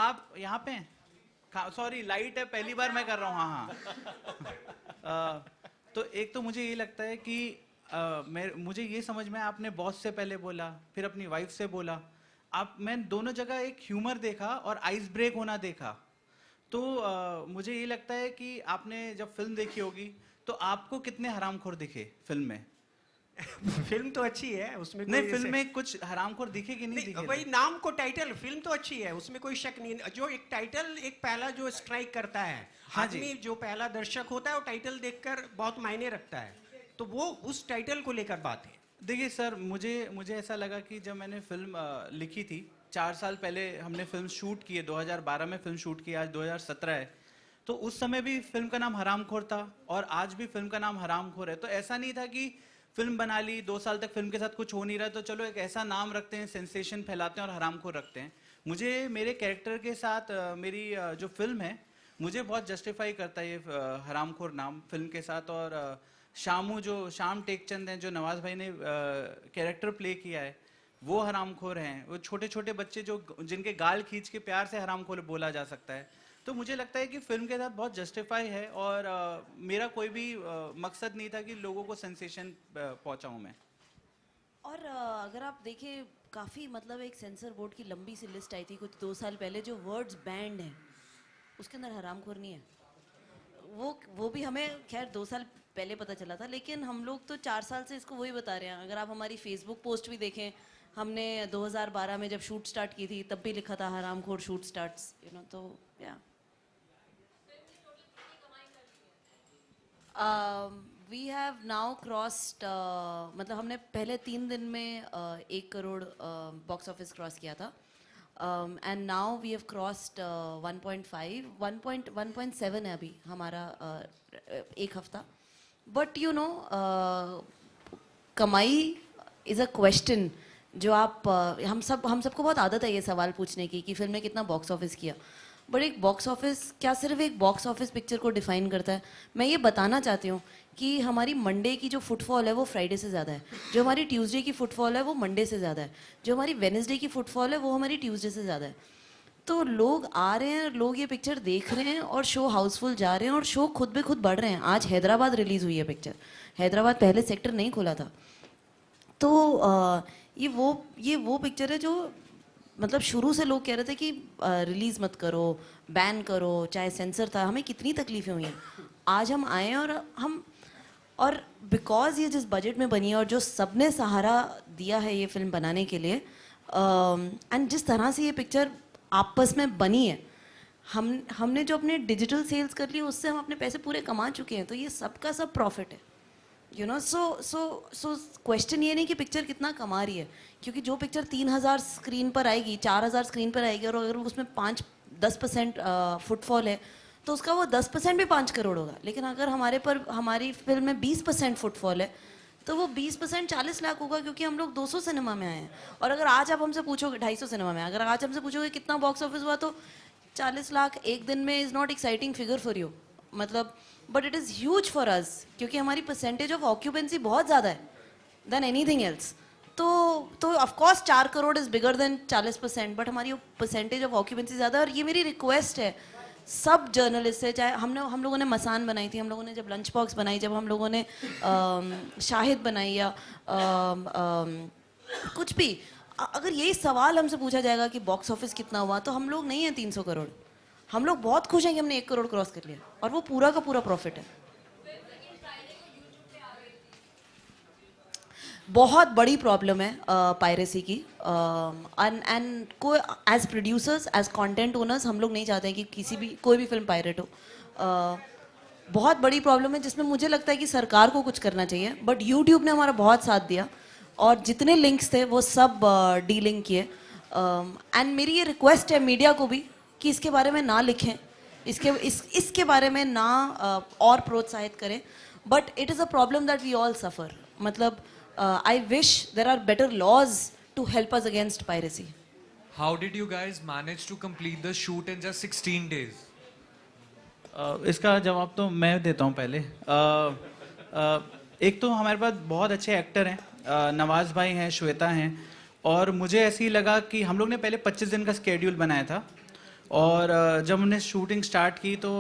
आप यहाँ पे हैं? सॉरी, लाइट है, पहली बार मैं कर रहा हूँ। हाँ हाँ। तो एक तो मुझे ये लगता है कि मुझे ये समझ में, आपने बॉस से पहले बोला, फिर अपनी वाइफ से बोला, मैं दोनों जगह एक ह्यूमर देखा और आइस ब्रेक होना देखा। तो मुझे ये लगता है कि आपने जब फिल्म देखी होगी तो आपको कितने हरामखोर दिखे फिल्म में? फिल्म तो अच्छी है, उसमें नहीं, कोई फिल्म में कुछ हरामखोर दिखे कि नहीं दिखे? वही नाम को टाइटल, फिल्म तो अच्छी है, उसमें कोई शक नहीं। जो एक टाइटल, एक पहला जो स्ट्राइक करता है, हाँ जी। आदमी जो पहला दर्शक होता है वो टाइटल देखकर बहुत मायने रखता है, तो वो उस टाइटल को लेकर बात है। देखिए सर, मुझे ऐसा लगा कि जब मैंने फिल्म लिखी थी 4 साल पहले, हमने फिल्म शूट की है, 2012 में फिल्म शूट की, आज 2017 है, तो उस समय भी फिल्म का नाम हरामखोर था और आज भी फिल्म का नाम हरामखोर है। तो ऐसा नहीं था कि फिल्म बना ली, 2 साल तक फिल्म के साथ कुछ हो नहीं रहा तो चलो एक ऐसा नाम रखते हैं, सेंसेशन फैलाते हैं और हरामखोर रखते हैं। मुझे मेरे कैरेक्टर के साथ मेरी जो फिल्म है, मुझे बहुत जस्टिफाई करता है ये हरामखोर नाम फिल्म के साथ। और शामू, जो श्याम टेकचंद हैं, जो नवाज भाई ने कैरेक्टर प्ले किया है, वो हरामखोर हैं। वो छोटे छोटे बच्चे जो जिनके गाल खींच के प्यार से हरामखोर बोला जा सकता है। तो मुझे लगता है कि फिल्म के साथ बहुत जस्टिफाई है और मेरा कोई भी मकसद नहीं था कि लोगों को सेंसेशन पहुंचाऊं मैं। और अगर आप देखें, काफ़ी मतलब एक सेंसर बोर्ड की लंबी सी लिस्ट आई थी कुछ 2 साल पहले, जो वर्ड्स बैंड हैं उसके अंदर हरामखोर नहीं है। वो भी हमें खैर 2 साल पहले पता चला था, लेकिन हम लोग तो 4 साल से इसको वही बता रहे हैं। अगर आप हमारी फेसबुक पोस्ट भी देखें, हमने 2012 में जब शूट स्टार्ट की थी तब भी लिखा था हरामखोर शूट स्टार्ट्स, तो या वी हैव नाउ क्रॉस्ड, मतलब हमने पहले 3 दिन में 1 करोड़ बॉक्स ऑफिस क्रॉस किया था, and now we have crossed 1.5 1.7 है अभी हमारा एक हफ्ता। बट कमाई इज़ अ क्वेश्चन जो आप हम सबको बहुत आदत है ये सवाल पूछने की कि फिल्म ने कितना बॉक्स ऑफिस किया। बट एक बॉक्स ऑफिस क्या सिर्फ एक बॉक्स ऑफिस पिक्चर को डिफाइन करता है? मैं ये बताना चाहती हूँ कि हमारी मंडे की जो फुटफॉल है वो फ्राइडे से ज़्यादा है, जो हमारी ट्यूसडे की फुटफॉल है वो मंडे से ज़्यादा है, जो हमारी वेडनेसडे की फुटफॉल है वो हमारी ट्यूसडे से ज़्यादा है। तो लोग आ रहे हैं, लोग ये पिक्चर देख रहे हैं और शो हाउसफुल जा रहे हैं और शो खुद ब खुद बढ़ रहे हैं। आज हैदराबाद रिलीज़ हुई है पिक्चर, हैदराबाद पहले सेक्टर नहीं खुला था। तो ये वो पिक्चर है जो मतलब शुरू से लोग कह रहे थे कि रिलीज़ मत करो, बैन करो, चाहे सेंसर था, हमें कितनी तकलीफ़ें हुई हैं। आज हम आए और बिकॉज़ ये जिस बजट में बनी है और जो सबने सहारा दिया है ये फिल्म बनाने के लिए, एंड जिस तरह से ये पिक्चर आपस में बनी है, हमने जो अपने डिजिटल सेल्स कर ली उससे हम अपने पैसे पूरे कमा चुके हैं। तो ये सबका सब प्रॉफिट है, सो क्वेश्चन ये नहीं कि पिक्चर कितना कमा रही है, क्योंकि जो पिक्चर 3000 स्क्रीन पर आएगी, 4000 स्क्रीन पर आएगी और अगर उसमें 5-10% फुटफॉल है तो उसका वो 10% भी 5 करोड़ होगा। लेकिन अगर हमारी फिल्म में 20% फुटफॉल है तो वो 20% 40 लाख होगा, क्योंकि हम लोग 200 सिनेमा में आए हैं। और अगर आज आप हमसे पूछोगे 250 सिनेमा में, अगर आज हमसे पूछोगे कितना बॉक्स ऑफिस हुआ, तो 40 लाख एक दिन में is not exciting figure for you, मतलब, but it is huge for us, क्योंकि हमारी परसेंटेज ऑफ ऑक्यूपेंसी बहुत ज़्यादा है देन एनीथिंग एल्स। तो of course 4 crore is bigger than 40%, but हमारी परसेंटेज ऑफ ऑक्यूपेंसी ज़्यादा है। और ये मेरी रिक्वेस्ट है सब जर्नलिस्ट से, चाहे हम लोगों ने मसान बनाई थी, हम लोगों ने जब लंच बॉक्स बनाई, जब हम लोगों ने शाहिद बनाई, या कुछ भी, अगर यही सवाल हमसे पूछा जाएगा कि बॉक्स ऑफिस कितना हुआ, तो हम लोग नहीं हैं 300 करोड़। हम लोग बहुत खुश हैं कि हमने 1 करोड़ क्रॉस कर लिया और वो पूरा का पूरा प्रॉफिट है। बहुत बड़ी प्रॉब्लम है पायरेसी की, एंड को as producers, as content owners, हम लोग नहीं चाहते हैं कि कोई भी फिल्म पायरेट हो। बहुत बड़ी प्रॉब्लम है जिसमें मुझे लगता है कि सरकार को कुछ करना चाहिए, बट यूट्यूब ने हमारा बहुत साथ दिया और जितने लिंक्स थे वो सब डीलिंक किए। एंड मेरी ये रिक्वेस्ट है मीडिया को भी कि इसके बारे में ना लिखें, इसके बारे में ना और प्रोत्साहित करें, but it is a problem that we all suffer. मतलब I wish there are better laws to help us against piracy. How did you guys manage to complete the shoot in just 16 days? इसका जवाब तो मैं देता हूँ पहले। एक तो हमारे पास बहुत अच्छे एक्टर हैं, नवाज भाई हैं, श्वेता हैं, और मुझे ऐसे ही लगा कि हम लोग ने पहले 25 दिन का स्केड्यूल बनाया था और जब हमने शूटिंग स्टार्ट की तो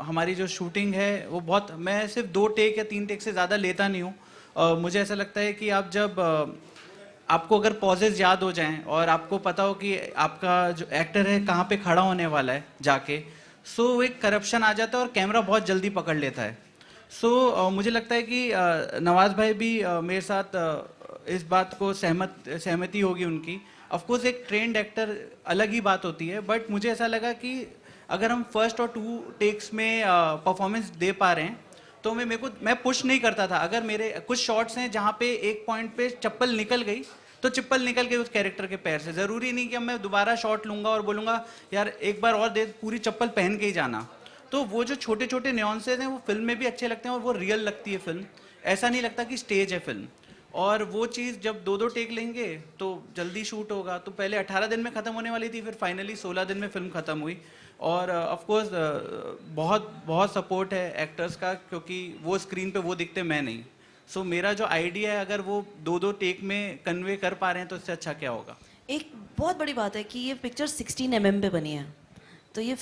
हमारी जो शूटिंग है वो बहुत, मैं सिर्फ 2 टेक या 3 टेक से ज़्यादा लेता नहीं हूँ। मुझे ऐसा लगता है कि आप जब आपको अगर पॉजेज याद हो जाएं और आपको पता हो कि आपका जो एक्टर है कहाँ पे खड़ा होने वाला है जाके, सो एक करप्शन आ जाता है और कैमरा बहुत जल्दी पकड़ लेता है। सो मुझे लगता है कि नवाज भाई भी मेरे साथ इस बात को सहमति होगी उनकी। ऑफ कोर्स एक ट्रेंड एक्टर अलग ही बात होती है, बट मुझे ऐसा लगा कि अगर हम फर्स्ट और 2 टेक्स में परफॉर्मेंस दे पा रहे हैं तो मैं पुश नहीं करता था। अगर मेरे कुछ शॉट्स हैं जहाँ पे एक पॉइंट पे चप्पल निकल गई तो चप्पल निकल गई उस कैरेक्टर के पैर से, ज़रूरी नहीं कि अब मैं दोबारा शॉट लूंगा और बोलूंगा यार एक बार और दे, पूरी चप्पल पहन के ही जाना। तो वो जो छोटे छोटे न्यूएंसेस हैं वो फिल्म में भी अच्छे लगते हैं और वो रियल लगती है फिल्म, ऐसा नहीं लगता कि स्टेज है फिल्म। और वो चीज़ जब 2-2 टेक लेंगे तो जल्दी शूट होगा। तो पहले 18 दिन में ख़त्म होने वाली थी, फिर फाइनली 16 दिन में फिल्म ख़त्म हुई। और ऑफ कोर्स बहुत बहुत सपोर्ट है एक्टर्स का, क्योंकि वो स्क्रीन पे वो दिखते, मैं नहीं। सो मेरा जो आइडिया है अगर वो 2-2 टेक में कन्वे कर पा रहे हैं तो इससे अच्छा क्या होगा। एक बहुत बड़ी बात है कि ये पिक्चर 16 mm पे बनी है, तो ये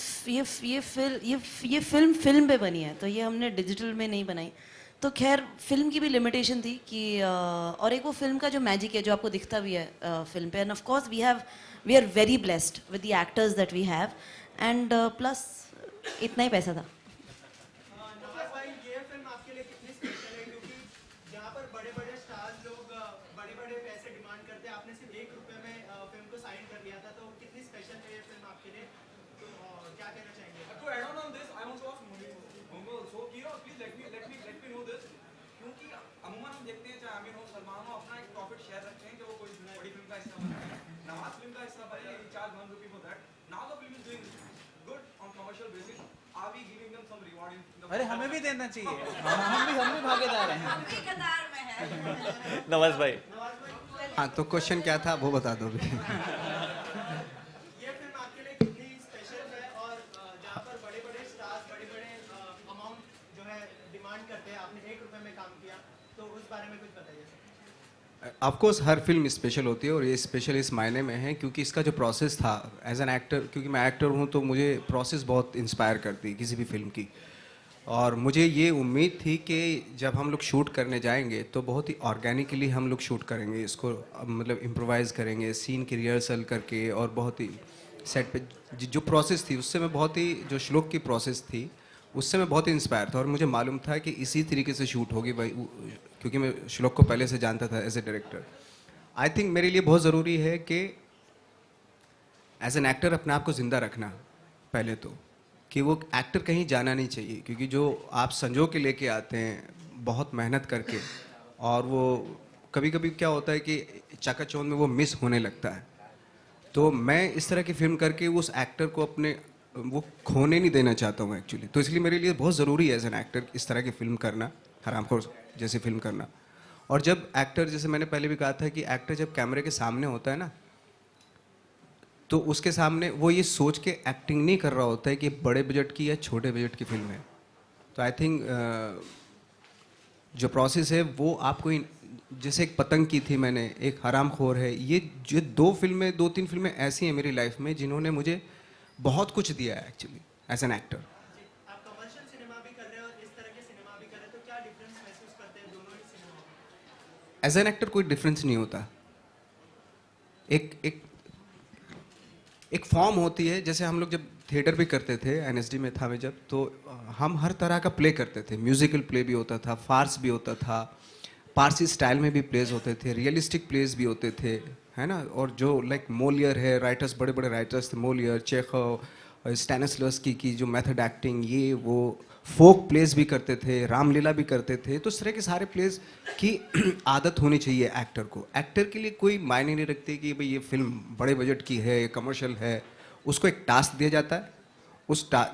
फिल्म पे बनी है, तो ये हमने डिजिटल में नहीं बनाई। तो खैर फिल्म की भी लिमिटेशन थी कि और एक वो फिल्म का जो मैजिक है जो आपको दिखता भी है फिल्म पे। And of course we are very blessed with the actors that we have, and plus इतना ही पैसा था। नवाज भाई, ये फिल्म आपके लिए कितनी स्पेशल है? क्योंकि जहाँ पर बड़े-बड़े स्टार्स लोग बड़े-बड़े पैसे डिमांड करते हैं, आपने सिर्फ 1 रुपए में फिल्म को साइन कर लिया था, तो कितनी स्पेशल है ये फिल्म आपके लिए? तो क्या कहना चाहेंगे? To add on this, I want to ask Mongo also. Kira, please let me know this. क्योंकि अमूमन हम देखते हैं चाहे आमिर हो सलमान हो अपना एक प्रॉफिट शेयर रखते हैं कि वो कोई बड़ी फिल्म का हिस्सा बने। नवाज फिल्म का हिस्सा बने, charge ₹1 for that. Now the film is doing good on commercial basis. Are we giving them some reward in the? अरे हमें भी देना चाहिए, हम भी भागीदार हैं। नवाज भाई, हाँ तो क्वेश्चन क्या था वो बता दो अभी। ये फिल्म आपके लिए कितनी स्पेशल है? और जहाँ पर बड़े-बड़े स्टार्स बड़े-बड़े अमाउंट जो है डिमांड करते हैं, आपने 1 रुपए में काम किया, तो उस बारे में कुछ बताइए। Of course her film special होती है और ये स्पेशल इस मायने में है क्योंकि इसका जो प्रोसेस था एज एन एक्टर, क्योंकि मैं एक्टर हूँ तो मुझे प्रोसेस बहुत इंस्पायर करती है किसी भी फिल्म की। और मुझे ये उम्मीद थी कि जब हम लोग शूट करने जाएंगे तो बहुत ही ऑर्गेनिकली हम लोग शूट करेंगे इसको, मतलब इम्प्रोवाइज़ करेंगे सीन की रिहर्सल करके, और बहुत ही सेट पे जो प्रोसेस थी उससे मैं बहुत ही, जो श्लोक की प्रोसेस थी उससे मैं बहुत ही इंस्पायर था और मुझे मालूम था कि इसी तरीके से शूट होगी भाई, क्योंकि मैं श्लोक को पहले से जानता था as a director. I think मेरे लिए बहुत ज़रूरी है कि एज एन एक्टर अपने आप को ज़िंदा रखना, पहले तो कि वो एक्टर कहीं जाना नहीं चाहिए, क्योंकि जो आप संजो के लेके आते हैं बहुत मेहनत करके, और वो कभी कभी क्या होता है कि चकाचौंध में वो मिस होने लगता है। तो मैं इस तरह की फिल्म करके उस एक्टर को अपने वो खोने नहीं देना चाहता हूँ एक्चुअली। तो इसलिए मेरे लिए बहुत ज़रूरी है एज एन एक्टर इस तरह की फिल्म करना, हरामखोर जैसी फिल्म करना। और जब एक्टर, जैसे मैंने पहले भी कहा था कि एक्टर जब कैमरे के सामने होता है ना, तो उसके सामने वो ये सोच के एक्टिंग नहीं कर रहा होता है कि बड़े बजट की या छोटे बजट की फिल्म है। तो आई थिंक जो प्रोसेस है वो आपको जैसे एक पतंग की थी मैंने, एक हरामखोर है, ये जो 2-3 फिल्में ऐसी हैं मेरी लाइफ में जिन्होंने मुझे बहुत कुछ दिया है एक्चुअली एज एन एक्टर। आप कमर्शियल सिनेमा भी कर रहे हैं और इस तरह के सिनेमा भी कर रहे हैं, तो क्या डिफरेंस महसूस करते हैं दोनों ही सिनेमा में? एज एन एक्टर कोई डिफरेंस नहीं होता। एक फॉर्म होती है, जैसे हम लोग जब थिएटर भी करते थे, एनएसडी में था मैं जब, तो हम हर तरह का प्ले करते थे। म्यूजिकल प्ले भी होता था, फार्स भी होता था, पारसी स्टाइल में भी प्लेस होते थे, रियलिस्टिक प्लेस भी होते थे, है ना। और जो लाइक मोलियर है, राइटर्स, बड़े बड़े राइटर्स थे, मोलियर, चेखव, स्टैनिस्लवस्की की जो मेथड एक्टिंग, ये वो फोक प्लेस भी करते थे, रामलीला भी करते थे। तो इस तरह के सारे प्लेस की आदत होनी चाहिए एक्टर को। एक्टर के लिए कोई मायने नहीं रखते कि भाई ये फिल्म बड़े बजट की है, कमर्शियल है। उसको एक टास्क दिया जाता है,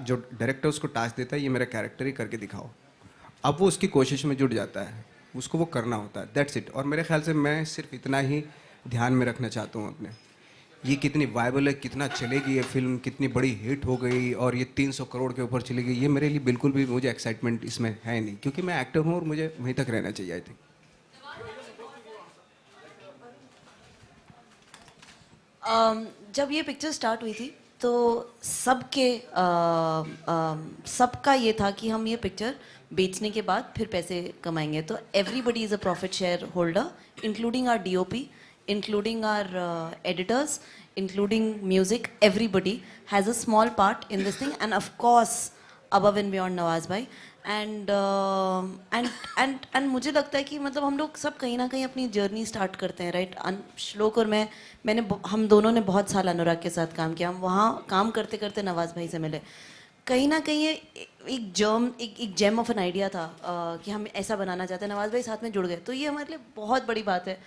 जो डायरेक्टर उसको टास्क देता है, ये मेरा कैरेक्टर ही करके दिखाओ। अब वो उसकी कोशिश में जुट जाता है, उसको वो करना होता है, दैट्स इट। और मेरे ख्याल से मैं सिर्फ इतना ही ध्यान में रखना चाहता हूँ अपने, ये कितनी वायबल है, कितना चलेगी ये फिल्म, कितनी बड़ी हिट हो गई और ये 300 करोड़ के ऊपर चली गई, ये मेरे लिए बिल्कुल भी मुझे एक्साइटमेंट इसमें है नहीं, क्योंकि मैं एक्टर हूँ और मुझे वहीं तक रहना चाहिए। आई थिंक जब ये पिक्चर स्टार्ट हुई थी तो सबका ये था कि हम ये पिक्चर बेचने के बाद फिर पैसे कमाएंगे. तो everybody is a profit shareholder, including our DOP, including our editors, including music. Everybody has a small part in this thing, and of course above and beyond Nawaz bhai. And मुझे लगता है कि मतलब हम लोग सब कहीं ना कहीं अपनी जर्नी स्टार्ट करते हैं, राइट? श्लोक और हम दोनों ने बहुत साल अनुराग के साथ काम किया. हम वहाँ काम करते करते नवाज भाई से मिले. कहीं ना कहीं ये एक जेम ऑफ एन आइडिया था कि हम ऐसा बनाना चाहते हैं. नवाज भाई साथ में जुड़ गए, तो ये हमारे लिए बहुत बड़ी बात है.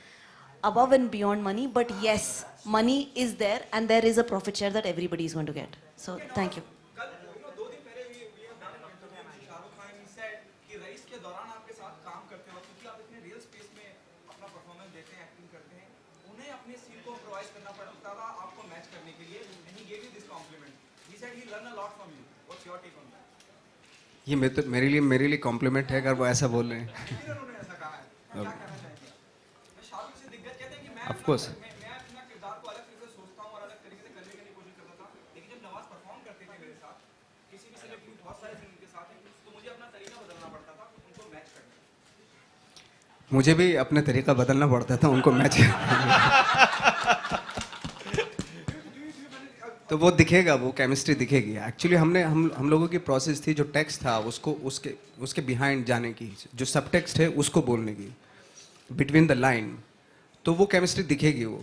Above and beyond money, but yes, money is there and there is a profit share that everybody is going to get. So thank you. कल 2 दिन पहले we have done an interview with Shahrukh Khan. He said कि rice के दौरान आपके साथ काम करते वक्त, क्योंकि आप इतने रियल स्पेस में अपना परफॉर्मेंस देते हैं, एक्टिंग करते हैं, उन्हें अपने सीन को इम्प्रोवाइज करना पड़ता था आपको मैच करने के लिए. And he gave you this compliment. He said he learned a lot from you. What's your take on that? ये मेरे लिए कॉम्प्लीमेंट है अगर वो ऐसा बोल रहे हैं. फिर उन्होंने ऐसा कहा है. क्या कहना चाहेंगे? शाहरुख से दिग्गज कहते हैं कि Of course. मैं अपना किरदार को अलग तरीके से सोचता हूँ और अलग तरीके से करने की कोशिश करता था, लेकिन जब नवाज परफॉर्म करते थे मेरे साथ, किसी भी सेलिब्रिटी, बहुत सारे फिल्म के साथ हैं, तो मुझे अपना तरीका बदलना पड़ता था उनको मैच करने. मुझे भी अपने तरीका बदलना पड़ता था उनको मैच. तो वो दिखेगा, वो केमिस्ट्री दिखेगी. एक्चुअली हम लोगों की प्रोसेस थी, जो टेक्स्ट था उसको उसके बिहाइंड जाने की, जो सब टेक्स्ट है उसको बोलने की, बिटवीन द लाइन. तो वो केमिस्ट्री दिखेगी वो.